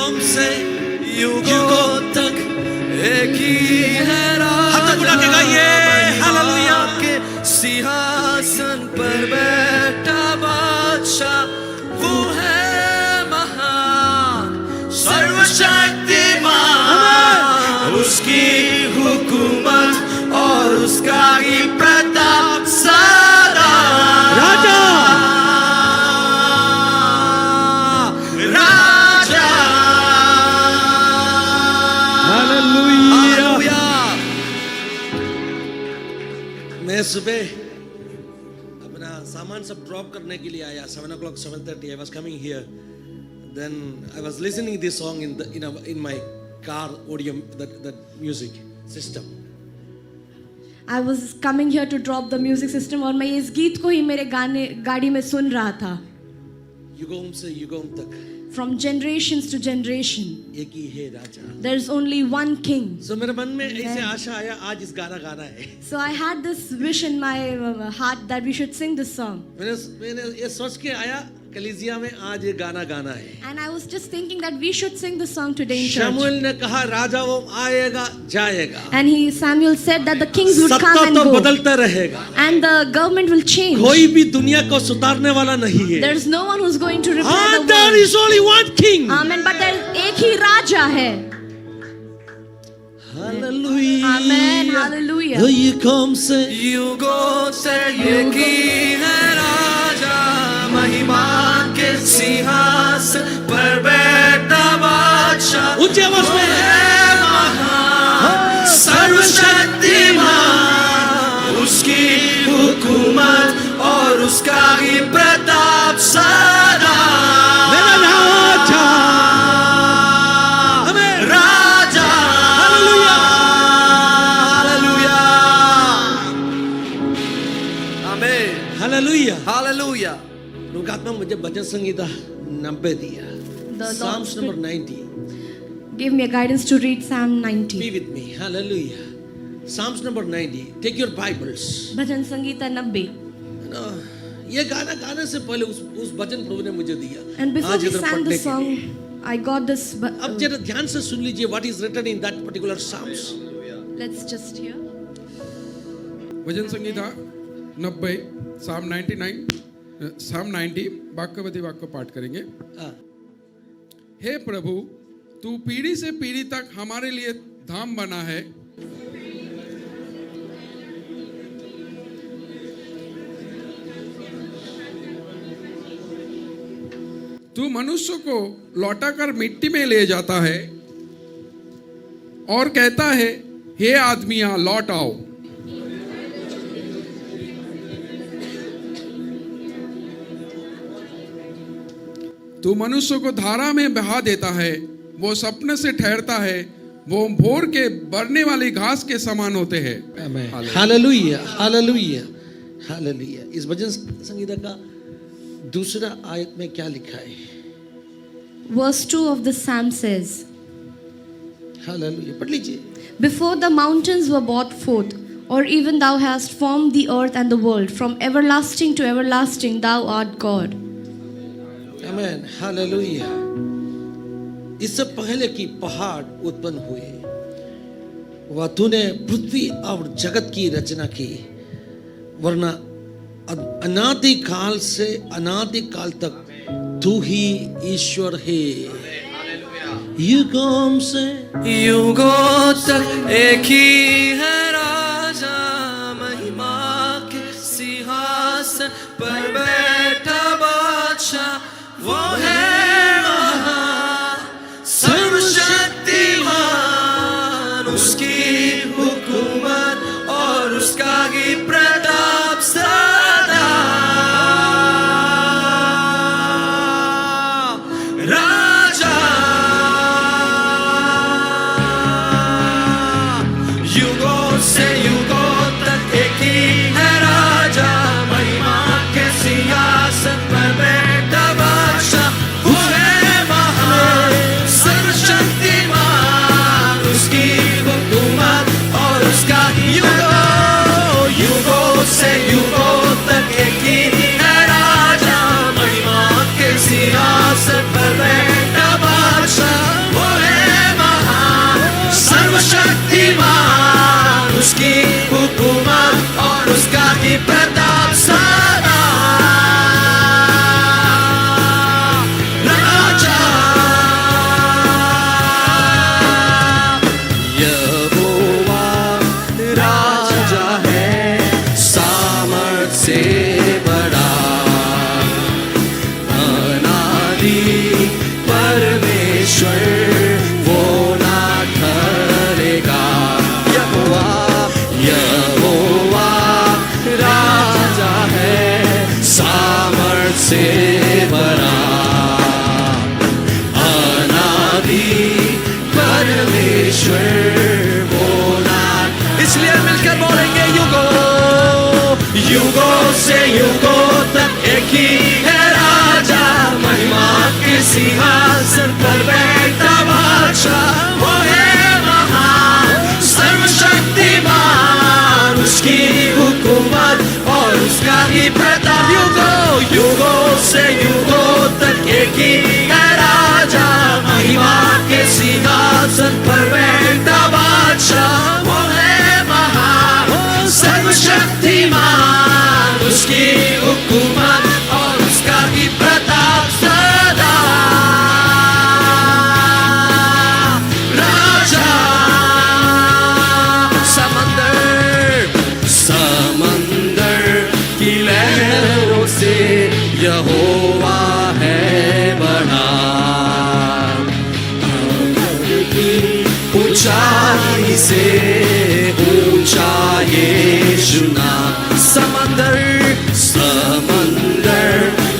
युगों से युगों तक एक ही है राजा। हाथ उठा के गाइए हालेलुया। के सिंहासन पर बैठा बादशाह वो है महान सर्वशक्तिमान। उसकी हुकूमत और उसका ही प्रताप सदा। राजा राजा हालेलुया। मैं सुबह अपना सामान सब ड्रॉप करने के लिए आया 7 o'clock 7:30 I was coming here, then I was listening this song in my car audio, that music system. I was coming here to drop the music system और मैं इस गीत को ही मेरे गाड़ी में सुन रहा था। युगों से युगों तक From generations to generation, एक ही है राजा। there is only one king. So मेरे मन में ऐसे आशा आया आज इस गाना गाना है। So I had this wish in my heart that we should sing this song. मैंने ये सोच के आया कलीसिया में आज ये गाना गाना है। And I was just thinking that we should sing this song today in church. शमूएल ने कहा राजा वो आएगा जाएगा। And Samuel said that the kings would come and सत्ता तो go. बदलता रहेगा। And the government will change. कोई भी दुनिया को सुधारने वाला नहीं है। There is no one who's going to repair the world. There is only one king. Amen. But there is एक ही राजा है। Hallelujah. Amen. Hallelujah. युगों से एक ही है राजा महिमा के सिंहासन पर बैठा बादशाह। ऊंचे आवाज में महान सर्वशक्तिमान। उसकी हुकूमत और उसका ही प्रताप सदा। मेरा राजा राजा हालेलुया हालेलुया आमीन हालेलुया हालेलुया। आत्मा मुझे भजन संगीता 90 दिया। Psalms number 90. Give me a guidance to read Psalm 90. Be with me. Hallelujah. Psalms number 90. Take your Bibles. भजन संगीता 90. ये गाना गाने से पहले उस भजन प्रभु ने मुझे दिया। And before we sang the song, I got this. अब जरा ध्यान से सुन लीजिए what is written in that particular Psalms. Let's just hear. Bhajan Sangeeta 90 Psalm 99 Psalm 90 वाक्यवती वाक्य पाठ करेंगे। हे प्रभु तू पीढ़ी से पीढ़ी तक हमारे लिए धाम बना है। तू मनुष्य को लौटाकर मिट्टी में ले जाता है और कहता है हे आदमिया लौट आओ। तू मनुष्य को धारा में बहा देता है, वो सपने से ठहरता है, वो भोर के बढ़ने वाली घास के समान होते हैं। Hallelujah hallelujah hallelujah. इस भजन संगीता का दूसरा आयत में क्या लिखा है? Verse 2 of the Psalm says, hallelujah पढ़ लीजिए। Before the mountains were brought forth, or even thou hast formed the earth and the world, from everlasting to everlasting thou art God. Amen hallelujah. इससे पहले कि पहाड़ उत्पन्न हुए वह तूने पृथ्वी और जगत की रचना की, वरना अनादि काल से अनादि काल तक तू ही ईश्वर है। युगों से युगों तक एक ही है राजा महिमा के सिंहासन पर बैठा बादशाह वो है महान सर्वशक्तिमान। उसकी हुकूमत और उसका ही प्रताप सदा। राजा युगों युगों से युगों तक एक ही है राजा, महिमा के सिंहासन पर बैठा बादशाह। वो है महान सर्वशक्तिमान, उसकी हुकूमत और उसका ही प्रताप। युगों युगों से युगों तक एक ही है राजा, महिमा के सिंहासन पर बैठा बादशाह। वो है महान सर्वशक्तिमान, उसकी हुकूमत और उसका ही प्रताप सदा। राजा समंदर की लहरों से यहोवा है बड़ा, ऊंचाई से ऊंचा यीशु नाम। समंदर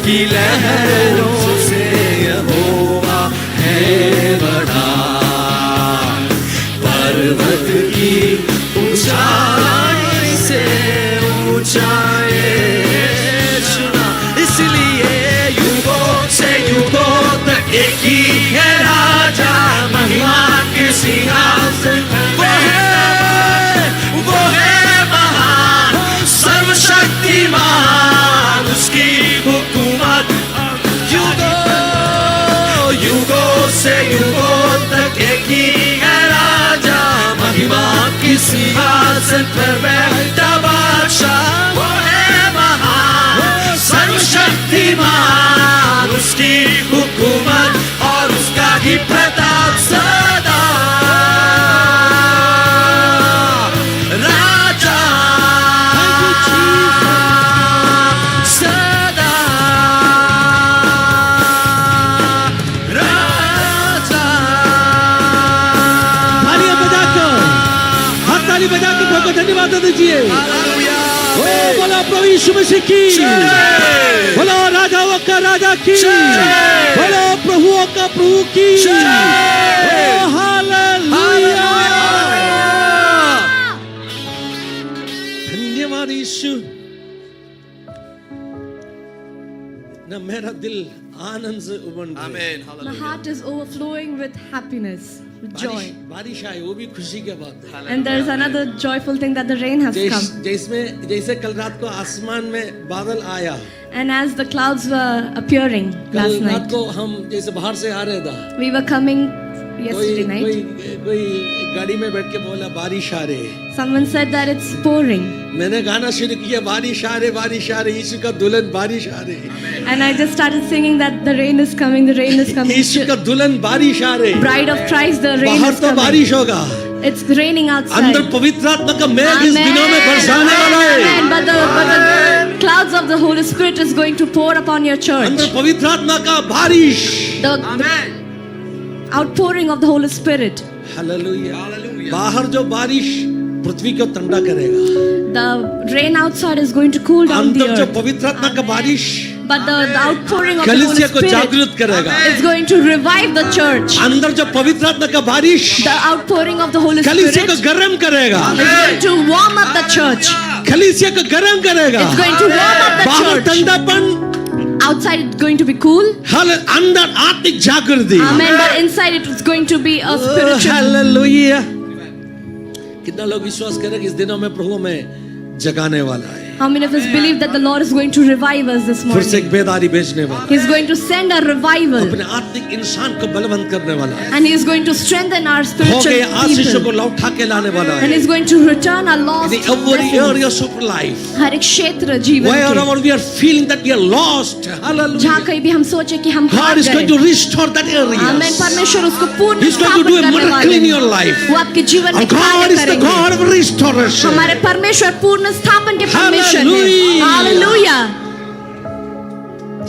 की लहरों से यहोवा है बड़ा, पर्वत की ऊंचाई से ऊंचा यीशु नाम। इसलिए युगों से युगों तक एक ही है राजा, महिमा के सिंहासन। वो है महान सर्वशक्तिमान, उसकी हुकूमत युगों से युगों तक एक ही है राजा, महिमा की सिंहासन पर बैठा बादशाह। वो है महान सर्वशक्तिमान, उसकी हुकूमत और उसका ही प्रताप सदा। राजा सदा, राजा। तालियां बजाकर, हाथ ताली बजाकर प्रभु को धन्यवाद दीजिए। ओ बोलो प्रभु यीशु मसीह की, बोलो राजाओं का राजा की, बोलो प्रभुओं का प्रभु की। ओ हालेलुया, धन्यवाद यीशु। ना मेरा दिल आनंद से उमड़ गया। My heart is overflowing with happiness, with joy. बारिश आई, वो भी खुशी की बात है। And there is another joyful thing that the rain has come. जैसे कल रात को आसमान में बादल आया, And as the clouds were appearing कल last रात night, को हम जैसे बाहर से आ रहे थे, we were coming yesterday night. कोई गाड़ी में बैठ के बोला बारिश आ रही है। Someone said that it's pouring. मैंने गाना शुरू किया, बारिश आ रही, यीशु का दुल्हन बारिश आ रही। And I just started singing that the rain is coming, the rain is coming. यीशु का दुल्हन बारिश आ रही। Bride of Christ, the rain बाहर is तो coming. बारिश होगा, It's raining outside. अंदर पवित्र आत्मा का मेघ इस दिनों में बरसाने वाला है। Amen. But the clouds of the Holy Spirit is going to pour upon your church. अंदर पवित्र आत्मा का बारिश। The outpouring of the Holy Spirit. Hallelujah. बाहर जो बारिश पृथ्वी को ठंडा करेगा, The rain outside is going to cool down the अंदर जो earth. पवित्र आत्मा का बारिश But the outpouring of the Holy कलीसिया को Spirit जागृत करेगा। is going to revive the church. अंदर जो पवित्र आत्मा का बारिश The outpouring of the Holy कलीसिया Spirit को गर्म करेगा, is going to warm up the church. कलीसिया को गर्म करेगा। It's going to warm up the बाहर church. ठंडापन, Outside it's going to be cool. अंदर आत्मिक जागृति। Amen. But inside it is going to be a spiritual. Hallelujah. कितना लोग विश्वास करेंगे इस दिनों में प्रभु में जगाने वाला है। How many of us believe that the Lord is going to revive us this फिर से एक morning? बेदारी भेजने वाला, He's going to send a revival. अपने आत्मिक इंसान को बलवंत करने वाला है। And He is going to strengthen our हो spiritual गए आशीषों को people. लौटा के लाने वाला And है। He's going to return our lost In every blessings. areas of life, हर एक क्षेत्र जीवन के wherever we are feeling that we are lost, जहाँ hallelujah, कहीं भी हम सोचे कि हम हार God is going गए, to restore that area. आमेन, परमेश्वर उसको पूर्ण He's going to do a स्थापित करने miracle वाले in your हैं। life. वो आपके जीवन में And God कार्य is the करेंगे। God of restoration. हमारे परमेश्वर पूर्ण स्थापन के परमेश्वर हैं। Hallelujah. Hallelujah.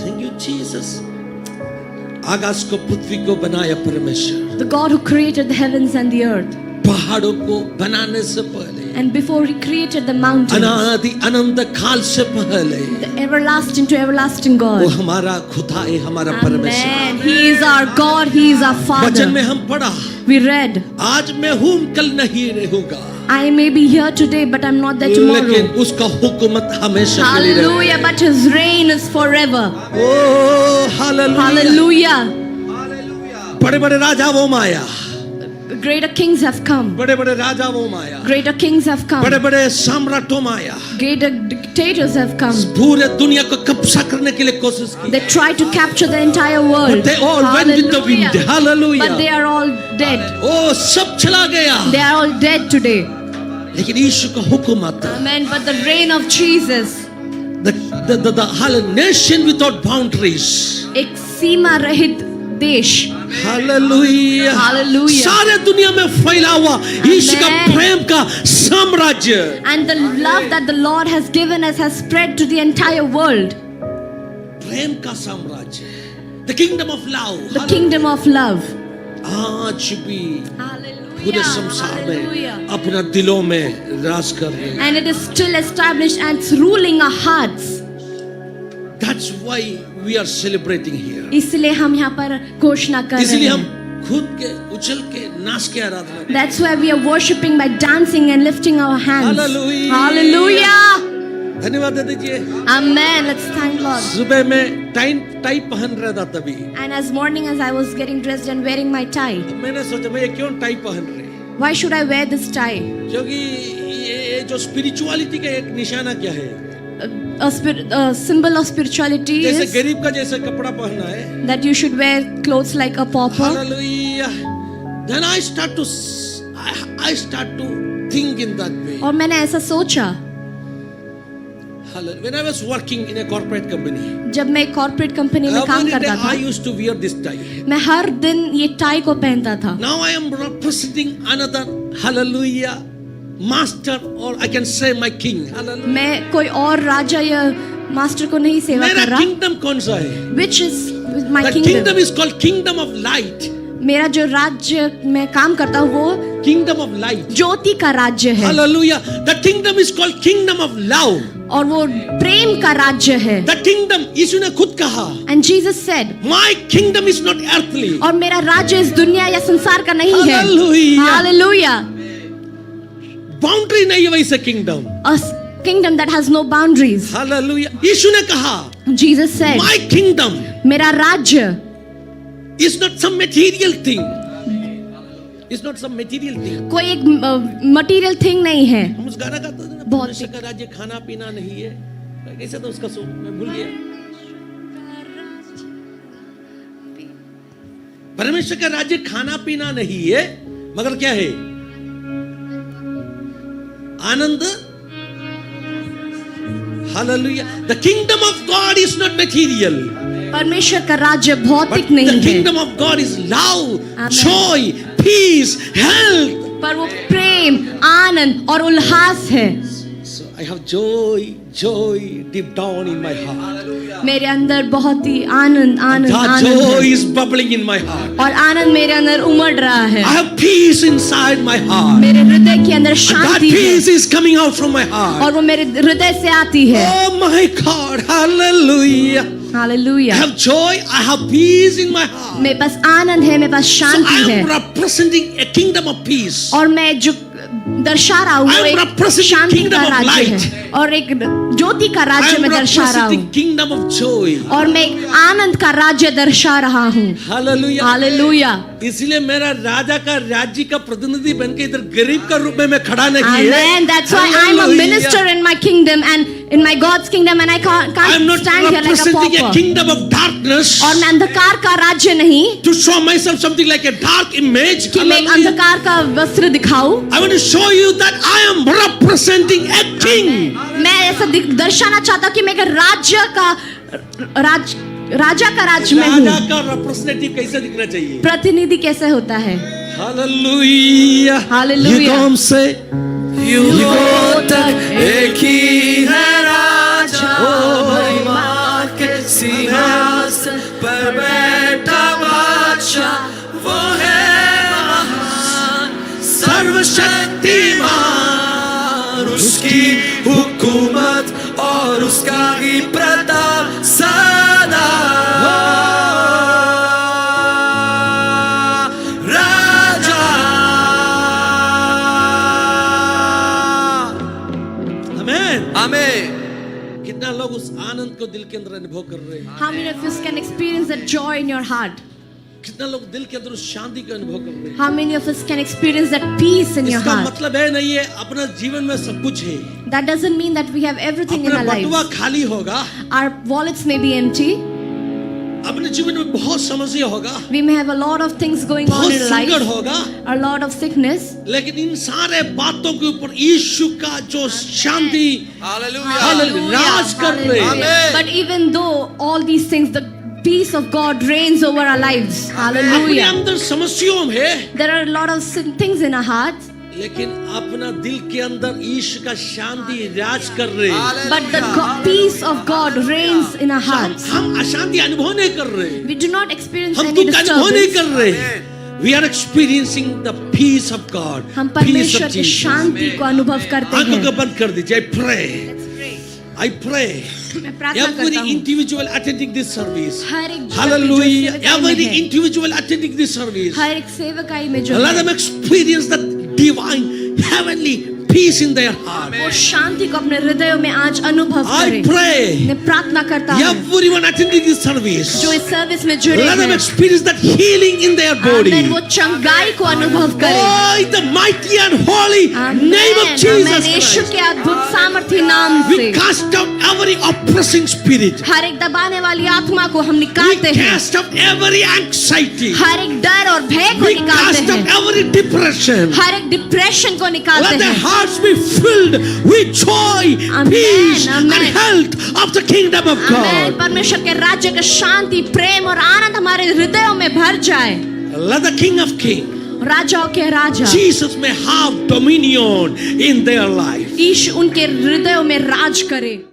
Thank you, Jesus. आकाश को पृथ्वी को बनाया परमेश्वर, The God who created the heavens and the earth, पहाड़ों को बनाने से पहले, and before He created the mountains, अनादि अनंत काल से पहले, the everlasting to everlasting वो God. हमारा खुदा है, हमारा परमेश्वर। Amen. He is our God. He is our वचन में Father. हम पढ़ा, We read, आज मैं हूँ कल नहीं रहूंगा। I may be here today, but I'm not there tomorrow. लेकिन उसका हुकूमत हमेशा के लिए रहेगा। Hallelujah. But His reign is forever. Oh hallelujah. Hallelujah. बड़े बड़े राजा वो माया, Greater kings have come. बड़े बड़े राजा वो माया, Greater kings have come. बड़े बड़े सम्राटों माया Greater dictators have come. पूरे दुनिया को कब्जा करने के लिए कोशिश की। They try to capture the entire world. But they all went with the wind. Hallelujah. But they are all dead. ओ सब चला गया, They are all dead today. लेकिन यीशु का हुकूमत, Amen. But the reign of Jesus, the nation without boundaries, एक सीमा रहित देश, hallelujah, Hallelujah. सारे दुनिया में फैला हुआ यीशु का Amen. प्रेम का साम्राज्य, and the love that the Lord has given us has spread to the entire world. प्रेम का साम्राज्य, the kingdom of love, The kingdom of love. आज भी पूरे Hallelujah. संसार में Hallelujah. अपना दिलों में राज कर रहे हैं। And it is still established and it's ruling our hearts. That's why we are celebrating here. इसलिए हम यहाँ पर घोषणा कर रहे इसलिए हम हैं. खुद के उछल के नाच के आराधना करते हैं। That's why we are worshiping by dancing and lifting our hands. Hallelujah. Hallelujah. धन्यवाद दे दीजिए। Amen. Let's thank Lord. सुबह में टाई पहन रहा था तभी And as morning as I was getting dressed and wearing my tie, मैंने सोचा मैं ये क्यों टाई पहन रहे, why should I wear this tie? क्योंकि ये जो स्पिरिचुअलिटी का एक निशाना क्या है, A symbol of spirituality जैसे is गरीब का जैसे कपड़ा पहनना है, that you should wear clothes like a pauper. Hallelujah. Then I start to think in that way. और मैंने ऐसा सोचा Hallelujah. When I was working in a corporate company, जब मैं कॉर्पोरेट कंपनी में काम every day करता I था, used to wear this tie. मैं हर दिन ये टाई को पहनता था. Now I am representing another, hallelujah, master, or I can say my king. Hallelujah. मैं कोई और राजा या मास्टर को नहीं सेवा मेरा कर रहा. kingdom कौन सा है? Which is my The kingdom. kingdom is called kingdom of light. मेरा जो राज्य मैं काम करता हूँ वो Kingdom of light. ज्योति का राज्य है. Hallelujah. The kingdom is called kingdom of love. और वो प्रेम का राज्य है. The kingdom, यीशु ने खुद कहा, And Jesus said, my kingdom is not earthly. और मेरा राज्य इस दुनिया या संसार का नहीं है. Hallelujah. Hallelujah. Boundary नहीं है वैसे kingdom. A kingdom that has no boundaries. Hallelujah. यीशु ने कहा, Jesus said, my kingdom मेरा राज्य is not some material thing. It's not some material thing. कोई एक मटेरियल थिंग नहीं है. हम उस गाना गाते थे ना, बहुत परमेश्वर का राज्य खाना पीना नहीं है, कैसे था उसका सो मैं भूल गया। परमेश्वर का राज्य खाना पीना नहीं है, मगर क्या है? आनंद। Hallelujah. The kingdom of God is not material. परमेश्वर का राज्य But भौतिक the नहीं है, kingdom of God is love, Amen. joy, peace, health. पर वो प्रेम, आनंद और उल्लास है. So I have joy deep down in my heart. मेरे अंदर बहुत ही Anand Anand That Anand joy है. is bubbling in my heart. और आनंद मेरे अंदर उमड़ रहा है. I have peace inside my heart. मेरे हृदय के अंदर That शांति है peace is coming out from my heart. और वो मेरे हृदय से आती है. Oh my God, hallelujah. I hallelujah. have joy, I have peace in my heart. मेरे पास आनंद है, मेरे पास So शांति I है. am representing a kingdom of peace. और मैं जो दर्शा रहा हूँ I वो am एक representing शांति kingdom का of राज्य light. है और एक ज्योति का I राज्य am में दर्शा रहा representing हूँ kingdom of joy. और मैं एक आनंद का राज्य दर्शा रहा हूँ. Hallelujah. हालेलुया. इसलिए मेरा राजा का राज्य का प्रतिनिधि बनके इधर गरीब का रूप में मैं खड़ा नहीं है. Amen. That's why I'm a Hallelujah. minister in my kingdom and in my God's kingdom and I I'm can't not stand here like a representing a pauper. kingdom of darkness और मैं अंधकार का राज्य नहीं to show myself something like a dark image. कि मैं एक Hallelujah. अंधकार का वस्त्र दिखाऊं. I want to show you that I am representing a king. मैं ऐसा दर्शाना चाहता हूँ कि मैं एक राज्य का राजा का राज्य में राजा हूँ. का representative कैसे दिखना चाहिए? प्रतिनिधि कैसे होता है? Hallelujah. Hallelujah. ये कौन से युगों तक एक ही है राजा, महिमा के सिंहासन पर बैठा बादशाह, वो है महान सर्वशक्तिमान, उसकी हुकूमत और उसका ही प्रताप सदा. राजा लोग उस आनंद को दिल के अंदर अनुभव कर रहे हैं? How many of you can experience that joy in your heart? कितना लोग दिल के अंदर उस शांति को अनुभव कर रहे हैं? How many of us can experience that peace in your इसका heart? मतलब है नहीं है अपना जीवन में सब कुछ है, That doesn't mean that we have everything in अपना our बटुआ lives. खाली होगा, Our wallets may be empty. अपने जीवन में बहुत समस्या होगा, We may have a lot of things going on बहुत in संकट life, होगा, a lot of sickness. लेकिन इन सारे बातों के ऊपर यीशु का जो शांति हालेलुया राज कर रहे हैं। But even though all these things, the peace of God reigns over our lives. अपने Hallelujah. अंदर समस्याओं में है, There are a lot of things in our hearts, लेकिन अपना दिल के अंदर यीशु का शांति राज कर रहे हैं। but the peace of God reigns in our hearts. हम अशांति अनुभव नहीं कर रहे, We do not experience हम any दुख अनुभव नहीं कर disturbance. रहे। We are experiencing the peace of God. हम Peace परमेश्वर of की Jesus. शांति को अनुभव करते आंखों को हैं. बंद कर दीजिए। I pray. मैं प्रार्थना Every करता हूँ. individual attending this service. हर एक Hallelujah. जो Every सेवकाई में है, individual attending this service. हर एक सेवकाई में जो Let है, them experience the divine, heavenly peace in their heart. वो शांति को अपने हृदयों में आज अनुभव I करें. pray. मैं प्रार्थना करता हूँ Everyone attending this service. जो इस सर्विस में जुड़े Let them हैं, experience that healing in their body. आमेन, वो चंगाई को अनुभव करें. Oh, in the mighty and holy amen, name of amen, Jesus Yeshu Christ. के अद्भुत सामर्थ्य नाम से We cast out every oppressing spirit. हर एक दबाने वाली आत्मा को हम We निकालते हैं. cast out every anxiety. हर एक डर और भय को We निकालते cast out हैं. every depression. हर एक डिप्रेशन को Let निकालते their हैं. hearts be filled with joy, Amen, peace, and amen. health of the kingdom of amen, God. परमेश्वर के राज्य का शांति, प्रेम और आनंद हमारे हृदयों में भर जाए. Let the King of Kings, राजाओं के राजा Jesus, may have dominion in their life. ईश उनके हृदयों में राज करे.